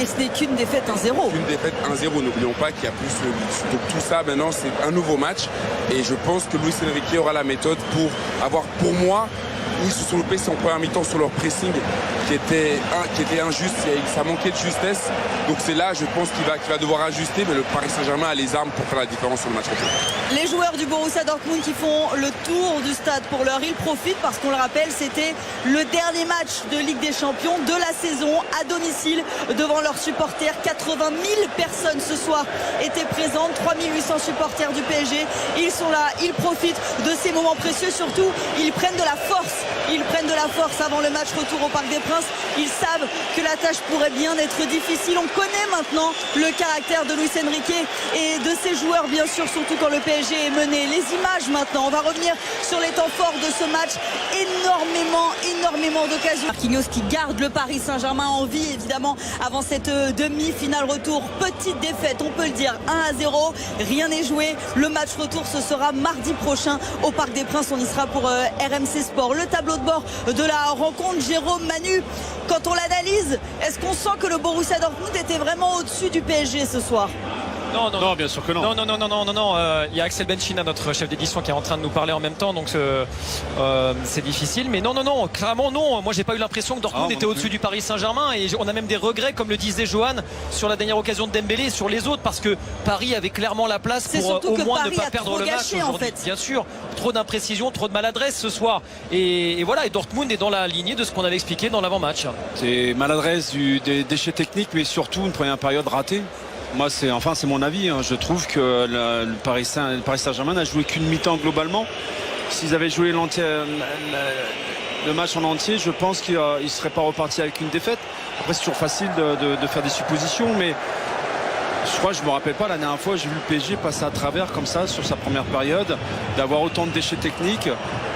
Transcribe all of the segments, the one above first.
Et ce n'est qu'une défaite 1-0. Une défaite 1-0, n'oublions pas qu'il y a plus de buts. Donc tout ça maintenant c'est un nouveau match et je pense que Luis Enrique aura la méthode pour avoir, pour moi, ils se sont loupés en première mi-temps sur leur pressing qui était injuste, ça manquait de justesse. Donc c'est là, je pense qu'il va devoir ajuster, mais le Paris Saint-Germain a les armes pour faire la différence sur le match retour. Les joueurs du Borussia Dortmund qui font le tour du stade pour l'heure, ils profitent parce qu'on le rappelle, c'était le dernier match de Ligue des Champions de la saison à domicile devant leurs supporters. 80 000 personnes ce soir étaient présentes, 3800 supporters du PSG. Ils sont là, ils profitent de ces moments précieux, surtout ils prennent de la force. Ils prennent de la force avant le match retour au Parc des Princes. Ils savent que la tâche pourrait bien être difficile. On connaît maintenant le caractère de Luis Enrique et de ses joueurs, bien sûr, surtout quand le PSG est mené. Les images maintenant, on va revenir sur les temps forts de ce match. Énormément d'occasions. Marquinhos qui garde le Paris Saint-Germain en vie, évidemment, avant cette demi-finale retour. Petite défaite, on peut le dire, 1-0. Rien n'est joué. Le match retour, ce sera mardi prochain au Parc des Princes. On y sera pour RMC Sport. Le tableau de bord de la rencontre, Jérôme, Manu, quand on l'analyse, est-ce qu'on sent que le Borussia Dortmund était vraiment au-dessus du PSG ce soir? Non, bien sûr que non. Non. Il y a Axel Benchina, notre chef d'édition, qui est en train de nous parler en même temps, donc c'est difficile. Mais non, clairement non. Moi, j'ai pas eu l'impression que Dortmund était au-dessus du Paris Saint-Germain, et on a même des regrets, comme le disait Johan, sur la dernière occasion de Dembélé et sur les autres, parce que Paris avait clairement la place pour au moins ne pas perdre le match aujourd'hui. Bien sûr, trop d'imprécision, trop de maladresse ce soir. Et voilà, et Dortmund est dans la lignée de ce qu'on avait expliqué dans l'avant-match. C'est maladresse, des déchets techniques, mais surtout une première période ratée. Moi, c'est mon avis. Je trouve que le Paris Saint-Germain n'a joué qu'une mi-temps globalement. S'ils avaient joué le match en entier, je pense qu'ils ne seraient pas repartis avec une défaite. Après, c'est toujours facile de faire des suppositions, mais je me rappelle pas la dernière fois j'ai vu le PSG passer à travers comme ça sur sa première période, d'avoir autant de déchets techniques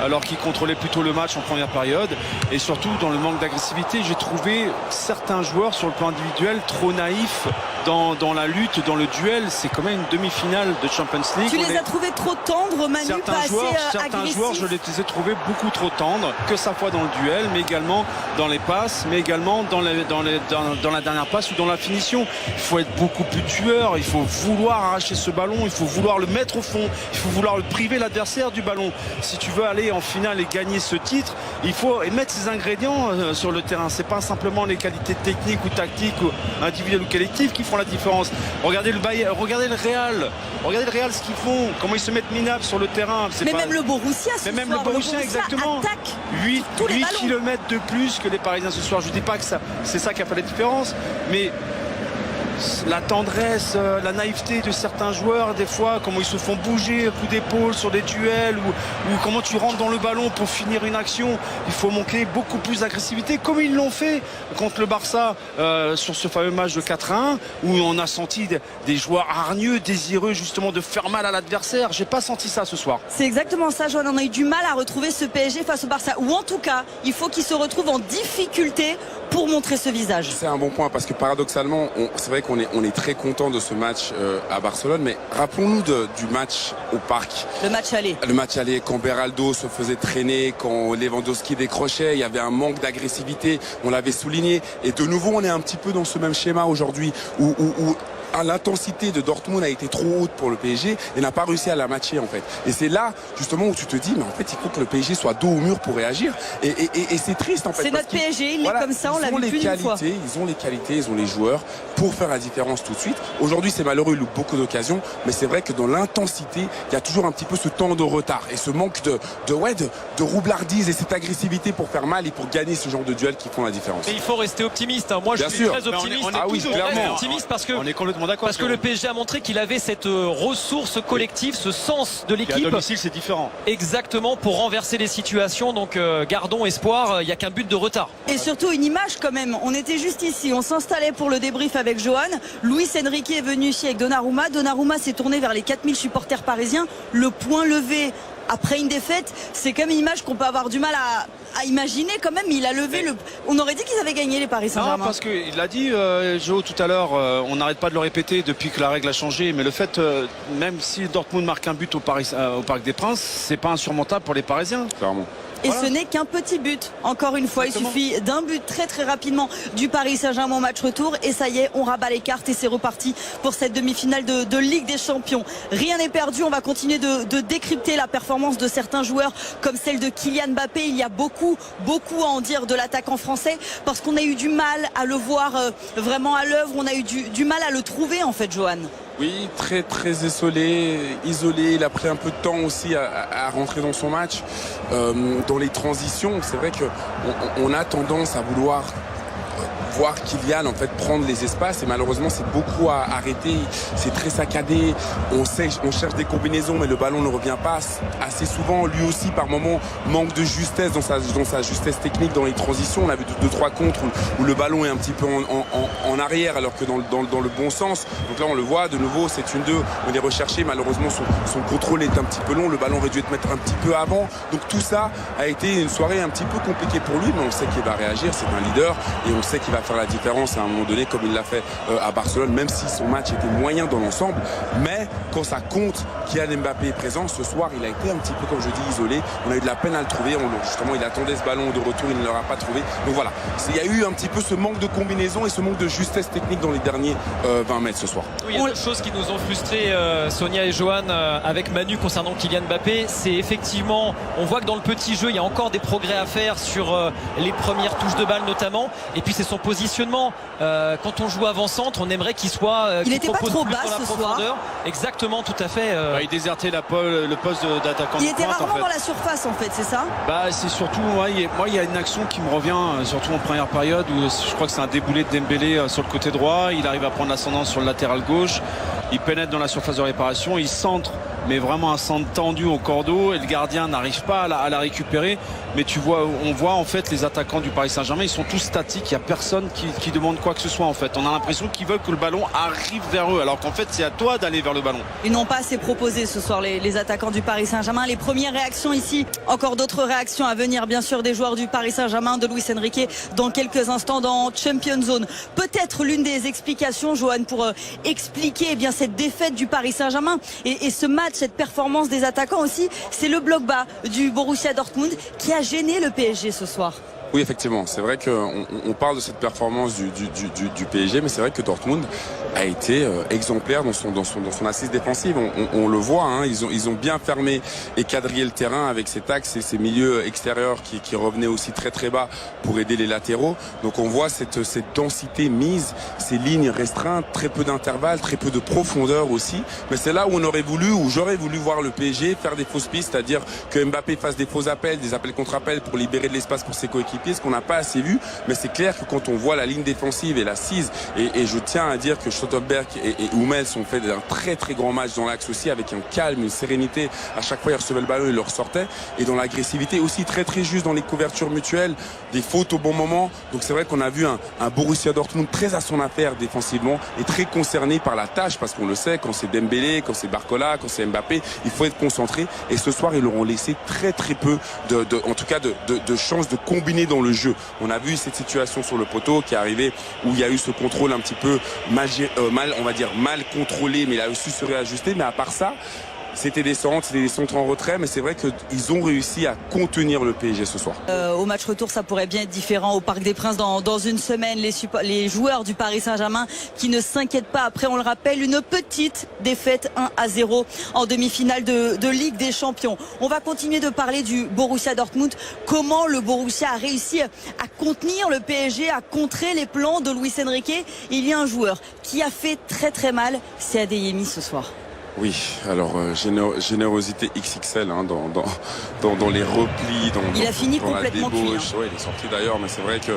alors qu'il contrôlait plutôt le match en première période, et surtout dans le manque d'agressivité. J'ai trouvé certains joueurs sur le plan individuel trop naïfs dans la lutte, dans le duel. C'est quand même une demi-finale de Champions League. Tu les as trouvés trop tendres, Manu, pas assez certains agressifs. joueurs, je les ai trouvés beaucoup trop tendres, que ça soit dans le duel, mais également dans les passes, mais également dans la dernière passe ou dans la finition. Il faut être beaucoup plus tueur, il faut vouloir arracher ce ballon, il faut vouloir le mettre au fond, il faut vouloir le priver l'adversaire du ballon. Si tu veux aller en finale et gagner ce titre, il faut mettre ces ingrédients sur le terrain. C'est pas simplement les qualités techniques ou tactiques ou individuelles ou collectives qui font la différence. Regardez le Bayern, regardez le Real, ce qu'ils font, comment ils se mettent minables sur le terrain. Mais même le Borussia ce soir, le Borussia exactement attaque 8 km de plus que les Parisiens ce soir. Je dis pas que c'est ça qui a fait la différence, mais la tendresse, la naïveté de certains joueurs, des fois, comment ils se font bouger à coup d'épaule sur des duels, ou comment tu rentres dans le ballon pour finir une action. Il faut manquer beaucoup plus d'agressivité, comme ils l'ont fait contre le Barça sur ce fameux match de 4-1, où on a senti des joueurs hargneux, désireux justement de faire mal à l'adversaire. J'ai pas senti ça ce soir. C'est exactement ça, Joanne. On a eu du mal à retrouver ce PSG face au Barça, ou en tout cas, il faut qu'il se retrouve en difficulté pour montrer ce visage. C'est un bon point, parce que paradoxalement, c'est vrai qu'on est très content de ce match à Barcelone, mais rappelons-nous du match au Parc. Le match aller. Le match aller, quand Beraldo se faisait traîner, quand Lewandowski décrochait, il y avait un manque d'agressivité, on l'avait souligné. Et de nouveau, on est un petit peu dans ce même schéma aujourd'hui, où l'intensité de Dortmund a été trop haute pour le PSG et n'a pas réussi à la matcher en fait. Et c'est là justement où tu te dis, mais en fait il faut que le PSG soit dos au mur pour réagir, et c'est triste en fait. C'est notre PSG, il est comme ça, on l'a vu plus d'une fois. Ils ont les qualités, ils ont les joueurs pour faire la différence tout de suite. Aujourd'hui c'est malheureux, ils loupent beaucoup d'occasions, mais c'est vrai que dans l'intensité il y a toujours un petit peu ce temps de retard et ce manque de roublardise et cette agressivité pour faire mal et pour gagner ce genre de duels qui font la différence. Et il faut rester optimiste. Moi je suis très optimiste. Optimiste parce que on est complètement d'accord. Parce que le PSG a montré qu'il avait cette ressource collective, ce sens de l'équipe. À domicile, c'est différent. Exactement, pour renverser les situations. Donc gardons espoir, il n'y a qu'un but de retard. Et surtout une image quand même. On était juste ici, on s'installait pour le débrief avec Johan. Luis Enrique est venu ici avec Donnarumma. Donnarumma s'est tourné vers les 4000 supporters parisiens. Le point levé après une défaite, c'est quand même une image qu'on peut avoir du mal à imaginer quand même. Il a levé on aurait dit qu'ils avaient gagné les Paris Saint-Germain. Non, parce qu'il l'a dit Joe tout à l'heure, on n'arrête pas de le répéter depuis que la règle a changé, mais le fait même si Dortmund marque un but au Parc des Princes, c'est pas insurmontable pour les Parisiens. Clairement. Et ce n'est qu'un petit but. Encore une fois, exactement. Il suffit d'un but très très rapidement du Paris Saint-Germain au match retour. Et ça y est, on rabat les cartes et c'est reparti pour cette demi-finale de Ligue des Champions. Rien n'est perdu. On va continuer de décrypter la performance de certains joueurs comme celle de Kylian Mbappé. Il y a beaucoup à en dire de l'attaquant français parce qu'on a eu du mal à le voir vraiment à l'œuvre. On a eu du mal à le trouver en fait, Johan. Oui, très isolé. Il a pris un peu de temps aussi à rentrer dans son match. Dans les transitions, c'est vrai qu'on a tendance à vouloir voir Kylian en fait prendre les espaces et malheureusement c'est beaucoup à arrêter, c'est très saccadé, on cherche des combinaisons mais le ballon ne revient pas assez souvent, lui aussi par moments manque de justesse dans sa justesse technique dans les transitions. On a vu 2-3 contres où le ballon est un petit peu en arrière alors que dans le bon sens, donc là on le voit de nouveau, c'est une 2, on est recherché, malheureusement son contrôle est un petit peu long, le ballon aurait dû être mettre un petit peu avant, donc tout ça a été une soirée un petit peu compliquée pour lui, mais on sait qu'il va réagir, c'est un leader et on sait qu'il va faire la différence à un moment donné comme il l'a fait à Barcelone, même si son match était moyen dans l'ensemble, mais quand ça compte, Kylian Mbappé est présent. Ce soir il a été un petit peu, comme je dis, isolé, on a eu de la peine à le trouver, justement il attendait ce ballon de retour, il ne l'aura pas trouvé, donc voilà, il y a eu un petit peu ce manque de combinaison et ce manque de justesse technique dans les derniers 20 mètres ce soir. Oui, il y a deux choses qui nous ont frustrés, Sonia et Johan, avec Manu concernant Kylian Mbappé, c'est effectivement, on voit que dans le petit jeu il y a encore des progrès à faire sur les premières touches de balle notamment, et puis c'est son positionnement. Quand on joue avant-centre, on aimerait qu'il soit. Il n'était pas trop bas ce soir. Exactement, tout à fait. Il désertait le poste d'attaquant. Il était rarement dans la surface en fait, c'est ça? C'est surtout, il y a une action qui me revient, surtout en première période, où je crois que c'est un déboulé de Dembélé sur le côté droit. Il arrive à prendre l'ascendance sur le latéral gauche. Il pénètre dans la surface de réparation. Il centre, mais vraiment un centre tendu au cordeau. Et le gardien n'arrive pas à la récupérer. Mais on voit en fait les attaquants du Paris Saint-Germain, ils sont tous statiques. Il n'y a personne qui demande quoi que ce soit en fait. On a l'impression qu'ils veulent que le ballon arrive vers eux, alors qu'en fait c'est à toi d'aller vers le ballon. Ils n'ont pas assez proposé ce soir les attaquants du Paris Saint-Germain. Les premières réactions ici, encore d'autres réactions à venir bien sûr des joueurs du Paris Saint-Germain, de Luis Enrique dans quelques instants dans Champions Zone. Peut-être l'une des explications, Johan, pour expliquer cette défaite du Paris Saint-Germain et ce match, cette performance des attaquants aussi, c'est le bloc bas du Borussia Dortmund qui a gêné le PSG ce soir. Oui, effectivement, c'est vrai qu'on parle de cette performance du PSG, mais c'est vrai que Dortmund a été exemplaire dans son assise défensive. On le voit, hein, ils ont bien fermé et quadrillé le terrain avec cet axe et ces milieux extérieurs qui revenaient aussi très bas pour aider les latéraux. Donc on voit cette densité mise, ces lignes restreintes, très peu d'intervalles, très peu de profondeur aussi. Mais c'est là où j'aurais voulu voir le PSG faire des fausses pistes, c'est-à-dire que Mbappé fasse des faux appels, des appels contre appels pour libérer de l'espace pour ses coéquipiers. Ce qu'on n'a pas assez vu, mais c'est clair que quand on voit la ligne défensive et l'assise, et je tiens à dire que Schlotterberg et Hummels ont fait un très grand match dans l'axe aussi, avec un calme, une sérénité, à chaque fois ils recevaient le ballon, ils le ressortaient, et dans l'agressivité aussi très juste dans les couvertures mutuelles, des fautes au bon moment. Donc c'est vrai qu'on a vu un Borussia Dortmund très à son affaire défensivement et très concerné par la tâche, parce qu'on le sait, quand c'est Dembélé, quand c'est Barcola, quand c'est Mbappé, il faut être concentré, et ce soir ils leur ont laissé très peu en tout cas de chances de combiner dans le jeu. On a vu cette situation sur le poteau qui est arrivée où il y a eu ce contrôle un petit peu mal contrôlé, mais il a aussi se réajuster. Mais à part ça, c'était des centres en retrait, mais c'est vrai qu'ils ont réussi à contenir le PSG ce soir. Au match retour, ça pourrait bien être différent au Parc des Princes dans une semaine. Les joueurs du Paris Saint-Germain qui ne s'inquiètent pas. Après, on le rappelle, une petite défaite 1-0 en demi-finale de Ligue des Champions. On va continuer de parler du Borussia Dortmund. Comment le Borussia a réussi à contenir le PSG, à contrer les plans de Luis Enrique. Il y a un joueur qui a fait très mal, c'est Adeyemi ce soir. Oui, alors générosité XXL hein, dans les replis, il a fini complètement cuit. Ouais, il est sorti d'ailleurs, mais c'est vrai que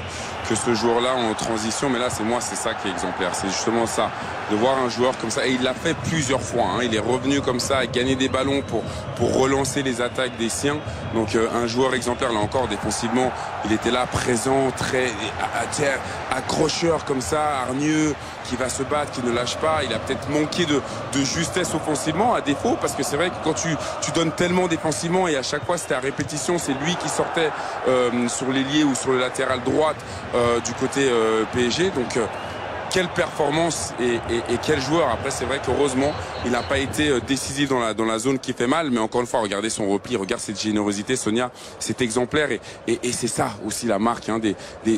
ce jour-là en transition, mais là c'est ça qui est exemplaire, c'est justement ça, de voir un joueur comme ça, et il l'a fait plusieurs fois, hein, il est revenu comme ça, à gagner des ballons pour relancer les attaques des siens, donc un joueur exemplaire, là encore défensivement, il était là présent, très accrocheur comme ça, hargneux, qui va se battre, qui ne lâche pas. Il a peut-être manqué de justesse offensivement à défaut, parce que c'est vrai que quand tu donnes tellement défensivement et à chaque fois c'était à répétition, c'est lui qui sortait sur l'ailier ou sur le latéral droite du côté PSG. Donc quelle performance et quel joueur. Après, c'est vrai qu'heureusement, il n'a pas été décisif dans la zone qui fait mal. Mais encore une fois, regardez son repli, regarde cette générosité, Sonia, c'est exemplaire. Et c'est ça aussi la marque. Hein,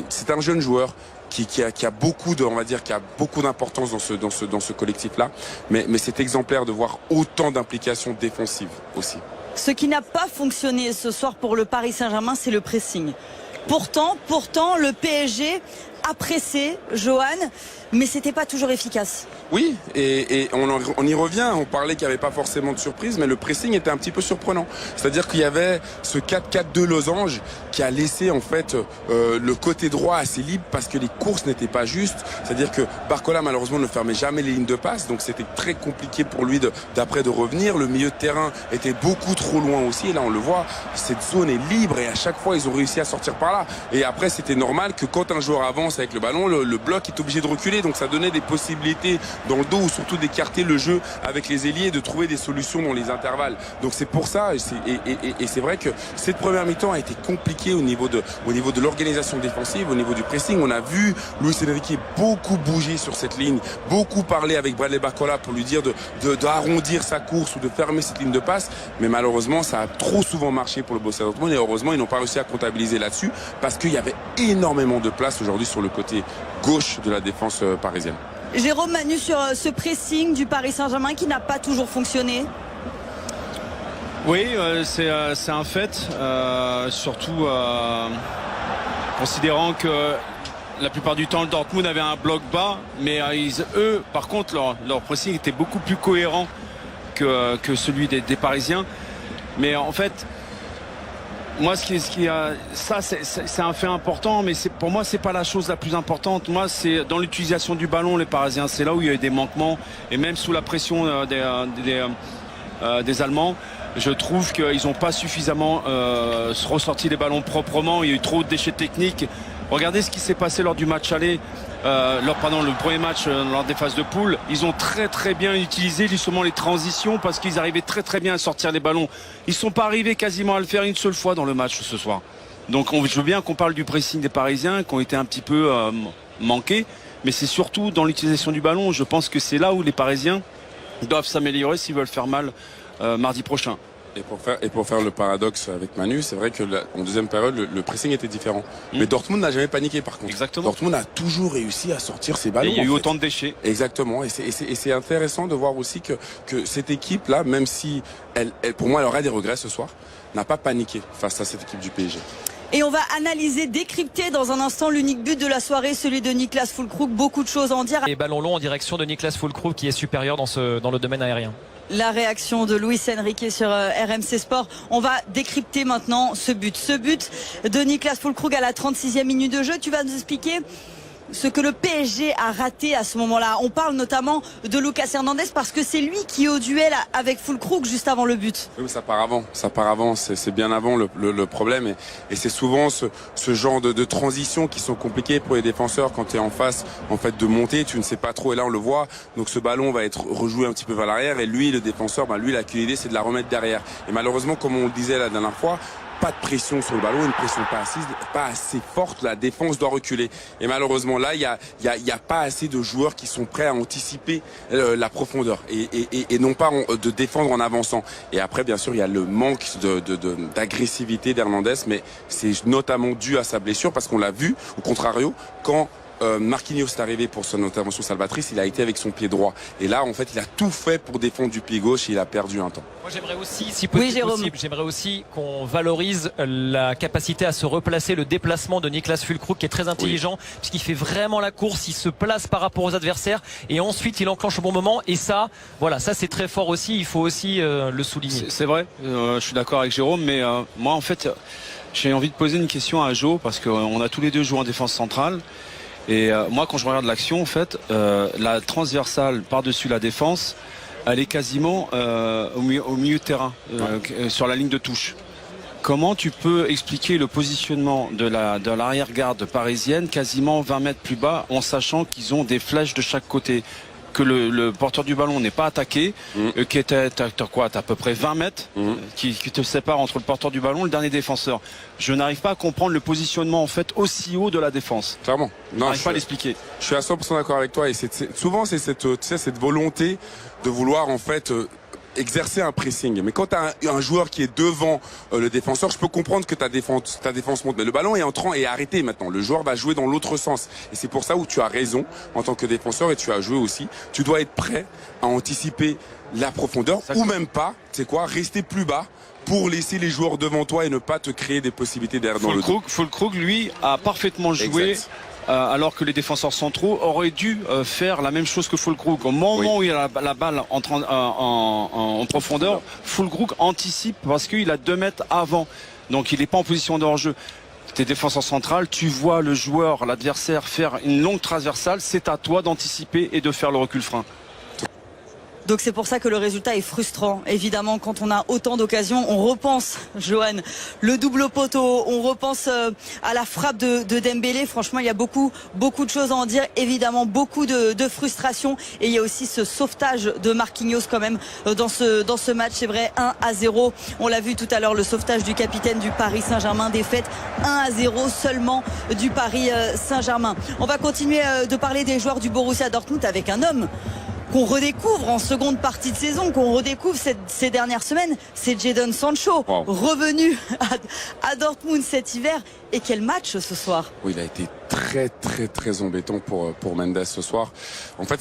c'est un jeune joueur qui a beaucoup de, on va dire, qui a beaucoup d'importance dans ce collectif-là. Mais c'est exemplaire de voir autant d'implications défensives aussi. Ce qui n'a pas fonctionné ce soir pour le Paris Saint-Germain, c'est le pressing. Pourtant, le PSG a pressé, Johan, mais c'était pas toujours efficace. Oui, et on y revient. On parlait qu'il n'y avait pas forcément de surprise, mais le pressing était un petit peu surprenant. C'est-à-dire qu'il y avait ce 4-4-2 losange qui a laissé en fait le côté droit assez libre parce que les courses n'étaient pas justes. C'est-à-dire que Barcola malheureusement ne fermait jamais les lignes de passe, donc c'était très compliqué pour lui d'après de revenir. Le milieu de terrain était beaucoup trop loin aussi. Et là on le voit, cette zone est libre et à chaque fois ils ont réussi à sortir par là. Et après c'était normal que quand un joueur avance avec le ballon, le bloc est obligé de reculer. Donc ça donnait des possibilités dans le dos ou surtout d'écarter le jeu avec les ailiers et de trouver des solutions dans les intervalles. Donc c'est pour ça et c'est vrai que cette première mi-temps a été compliquée au niveau de l'organisation défensive, au niveau du pressing. On a vu Luis Enrique beaucoup bouger sur cette ligne, beaucoup parler avec Bradley Barcola pour lui dire d'arrondir sa course ou de fermer cette ligne de passe. Mais malheureusement ça a trop souvent marché pour le Borussia Dortmund et heureusement ils n'ont pas réussi à comptabiliser là-dessus parce qu'il y avait énormément de place aujourd'hui sur le côté gauche de la défense parisienne. Jérôme, Manu, sur ce pressing du Paris Saint-Germain qui n'a pas toujours fonctionné. Oui, c'est un fait, surtout considérant que la plupart du temps le Dortmund avait un bloc bas, mais eux, par contre, leur pressing était beaucoup plus cohérent que celui des Parisiens. Mais en fait, moi, ça, c'est un fait important, mais pour moi, c'est pas la chose la plus importante. Moi, c'est dans l'utilisation du ballon, les Parisiens. C'est là où il y a eu des manquements, et même sous la pression des Allemands, je trouve qu'ils n'ont pas suffisamment ressorti les ballons proprement. Il y a eu trop de déchets techniques. Regardez ce qui s'est passé lors du match aller. Pendant le premier match lors des phases de poule, ils ont très très bien utilisé justement les transitions parce qu'ils arrivaient très très bien à sortir les ballons. Ils sont pas arrivés quasiment à le faire une seule fois dans le match ce soir. Donc je veux bien qu'on parle du pressing des Parisiens qui ont été un petit peu manqués, mais c'est surtout dans l'utilisation du ballon. Je pense que c'est là où les Parisiens doivent s'améliorer s'ils veulent faire mal mardi prochain. Et pour faire le paradoxe avec Manu, c'est vrai que en deuxième période, le pressing était différent. Mais Dortmund n'a jamais paniqué par contre. Exactement. Dortmund a toujours réussi à sortir ses ballons. Et il y a eu autant de déchets. Exactement. Et c'est intéressant de voir aussi que cette équipe-là, même si pour moi, elle aura des regrets ce soir, n'a pas paniqué face à cette équipe du PSG. Et on va analyser, décrypter dans un instant l'unique but de la soirée, celui de Niklas Füllkrug. Beaucoup de choses à en dire. Et ballon long en direction de Niklas Füllkrug qui est supérieur dans le domaine aérien. La réaction de Luis Enrique sur RMC Sport. On va décrypter maintenant ce but. Ce but de Niklas Füllkrug à la 36e minute de jeu. Tu vas nous expliquer ce que le PSG a raté à ce moment-là. On parle notamment de Lucas Hernandez parce que c'est lui qui est au duel avec Füllkrug juste avant le but. Oui, ça part avant, c'est bien avant le problème et c'est souvent ce genre de transitions qui sont compliquées pour les défenseurs quand tu es en face en fait de monter, tu ne sais pas trop et là on le voit, donc ce ballon va être rejoué un petit peu vers l'arrière et lui le défenseur, lui il a qu'une idée, c'est de la remettre derrière et malheureusement comme on le disait la dernière fois, pas de pression sur le ballon, une pression pas assez forte, la défense doit reculer. Et malheureusement là, il y a pas assez de joueurs qui sont prêts à anticiper la profondeur et non pas de défendre en avançant. Et après, bien sûr, il y a le manque d'agressivité d'Hernandez, mais c'est notamment dû à sa blessure parce qu'on l'a vu, au contrario, quand Marquinhos est arrivé pour son intervention salvatrice, il a été avec son pied droit. Et là, en fait, il a tout fait pour défendre du pied gauche et il a perdu un temps. Moi, j'aimerais aussi, si possible, j'aimerais aussi qu'on valorise la capacité à se replacer, le déplacement de Niklas Füllkrug qui est très intelligent, puisqu'il fait vraiment la course, il se place par rapport aux adversaires et ensuite il enclenche au bon moment. Et ça, voilà, ça c'est très fort aussi, il faut aussi le souligner. C'est vrai, je suis d'accord avec Jérôme, mais moi en fait, j'ai envie de poser une question à Jo parce qu'on a tous les deux joué en défense centrale. Et moi quand je regarde l'action en fait la transversale par-dessus la défense elle est quasiment au milieu de terrain sur la ligne de touche. Comment tu peux expliquer le positionnement de l'arrière-garde parisienne quasiment 20 mètres plus bas en sachant qu'ils ont des flèches de chaque côté? que le porteur du ballon n'est pas attaqué, qui était t'as à peu près 20 mètres qui te sépare entre le porteur du ballon et le dernier défenseur. Je n'arrive pas à comprendre le positionnement en fait aussi haut de la défense. Clairement. Je n'arrive pas à l'expliquer. Je suis à 100% d'accord avec toi et souvent c'est cette volonté de vouloir en fait exercer un pressing. Mais quand tu as un joueur qui est devant le défenseur, je peux comprendre que ta défense monte. Mais le ballon est entrant et arrêté maintenant. Le joueur va jouer dans l'autre sens. Et c'est pour ça où tu as raison en tant que défenseur et tu as joué aussi. Tu dois être prêt à anticiper la profondeur ou même pas, tu sais quoi, rester plus bas pour laisser les joueurs devant toi et ne pas te créer des possibilités derrière dans le dos. Füllkrug, lui, a parfaitement joué. Exact. Alors que les défenseurs centraux auraient dû faire la même chose que Füllkrug. Au moment où il a la balle en profondeur, Füllkrug anticipe parce qu'il a 2 mètres avant. Donc il n'est pas en position de hors-jeu. T'es défenseur central, tu vois le joueur, l'adversaire faire une longue transversale, c'est à toi d'anticiper et de faire le recul frein. Donc c'est pour ça que le résultat est frustrant. Évidemment, quand on a autant d'occasions, on repense, Johan, le double poteau, on repense à la frappe de Dembélé. Franchement, il y a beaucoup de choses à en dire. Évidemment, beaucoup de frustration. Et il y a aussi ce sauvetage de Marquinhos quand même dans ce match. C'est vrai, 1-0. On l'a vu tout à l'heure, le sauvetage du capitaine du Paris Saint-Germain. Défaite 1-0 seulement du Paris Saint-Germain. On va continuer de parler des joueurs du Borussia Dortmund avec un homme qu'on redécouvre en seconde partie de saison, qu'on redécouvre ces dernières semaines, c'est Jadon Sancho, revenu à Dortmund cet hiver. Et quel match ce soir! Oui, il a été très embêtant pour Mendes ce soir. En fait,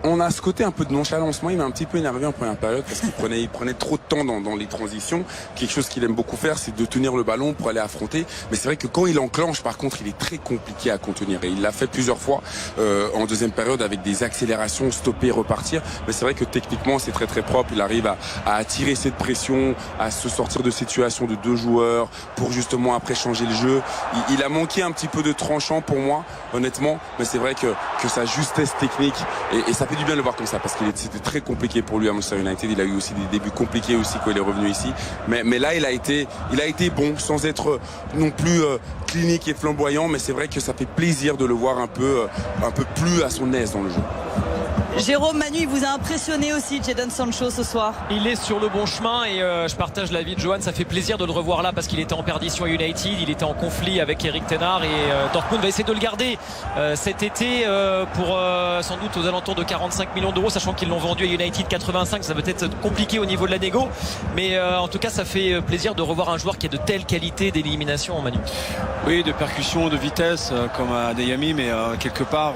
on a ce côté un peu de nonchalance. Moi, il m'a un petit peu énervé en première période parce qu'il prenait trop de temps dans les transitions. Quelque chose qu'il aime beaucoup faire, c'est de tenir le ballon pour aller affronter. Mais c'est vrai que quand il enclenche, par contre, il est très compliqué à contenir. Et il l'a fait plusieurs fois en deuxième période avec des accélérations, stopper, repartir. Mais c'est vrai que techniquement, c'est très propre. Il arrive à attirer cette pression, à se sortir de situations de 2 joueurs pour justement après changer le jeu. Il a manqué un petit peu de tranchant pour moi, honnêtement, mais c'est vrai que sa justesse technique, et ça fait du bien de le voir comme ça, parce que c'était très compliqué pour lui à Manchester United. Il a eu aussi des débuts compliqués aussi quand il est revenu ici, mais là il a été bon, sans être non plus clinique et flamboyant, mais c'est vrai que ça fait plaisir de le voir un peu plus à son aise dans le jeu. Jérôme, Manu, il vous a impressionné aussi, Jadon Sancho, ce soir? Il est sur le bon chemin et je partage l'avis de Johan. Ça fait plaisir de le revoir là parce qu'il était en perdition à United, il était en conflit avec Erik ten Hag et Dortmund va essayer de le garder cet été pour sans doute aux alentours de 45 millions d'euros, sachant qu'ils l'ont vendu à United 85. Ça va être compliqué au niveau de la négo, mais en tout cas ça fait plaisir de revoir un joueur qui a de telles qualités d'élimination, Manu. Oui, de percussion, de vitesse comme Adeyemi, mais quelque part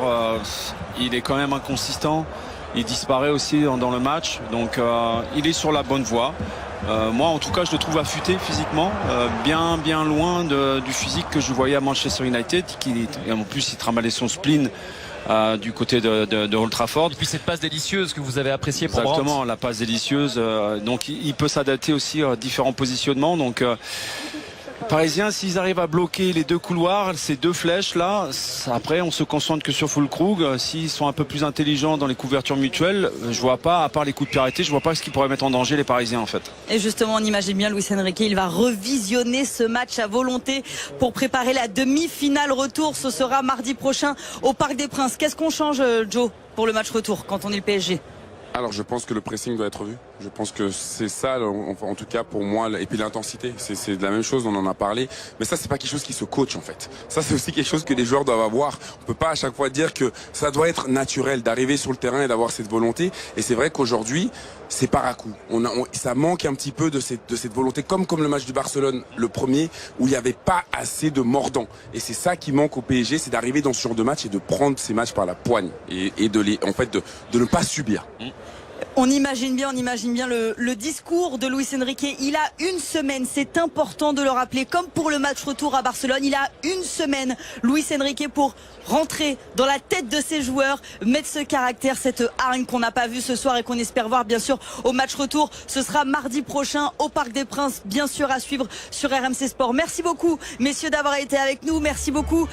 il est quand même inconsistant. Il disparaît aussi dans le match, donc il est sur la bonne voie. Moi en tout cas je le trouve affûté physiquement, bien loin du physique que je voyais à Manchester United, qui en plus il travaillait son spleen du côté de Old Trafford. Et puis cette passe délicieuse que vous avez appréciée pour Brandt. Exactement, la passe délicieuse, donc il peut s'adapter aussi à différents positionnements, donc Parisiens, s'ils arrivent à bloquer les 2 couloirs, ces 2 flèches là, après on se concentre que sur Füllkrug. S'ils sont un peu plus intelligents dans les couvertures mutuelles, je vois pas, à part les coups de pied arrêtés, je vois pas ce qui pourrait mettre en danger les Parisiens en fait. Et justement, on imagine bien Luis Enrique, il va revisionner ce match à volonté pour préparer la demi-finale retour. Ce sera mardi prochain au Parc des Princes. Qu'est-ce qu'on change, Joe, pour le match retour quand on est le PSG? Alors je pense que le pressing doit être vu. Je pense que c'est ça, en tout cas pour moi, et puis l'intensité, c'est de la même chose, on en a parlé. Mais ça, c'est pas quelque chose qui se coach en fait. Ça, c'est aussi quelque chose que les joueurs doivent avoir. On peut pas à chaque fois dire que ça doit être naturel d'arriver sur le terrain et d'avoir cette volonté. Et c'est vrai qu'aujourd'hui, c'est par à coup. Ça manque un petit peu de cette volonté, comme le match du Barcelone, le premier, où il n'y avait pas assez de mordant. Et c'est ça qui manque au PSG, c'est d'arriver dans ce genre de match et de prendre ces matchs par la poigne et de ne pas subir. On imagine bien le discours de Luis Enrique. Il a une semaine, c'est important de le rappeler, comme pour le match retour à Barcelone. Il a une semaine, Luis Enrique, pour rentrer dans la tête de ses joueurs, mettre ce caractère, cette hargne qu'on n'a pas vu ce soir et qu'on espère voir bien sûr au match retour. Ce sera mardi prochain au Parc des Princes, bien sûr à suivre sur RMC Sport. Merci beaucoup messieurs d'avoir été avec nous. Merci beaucoup.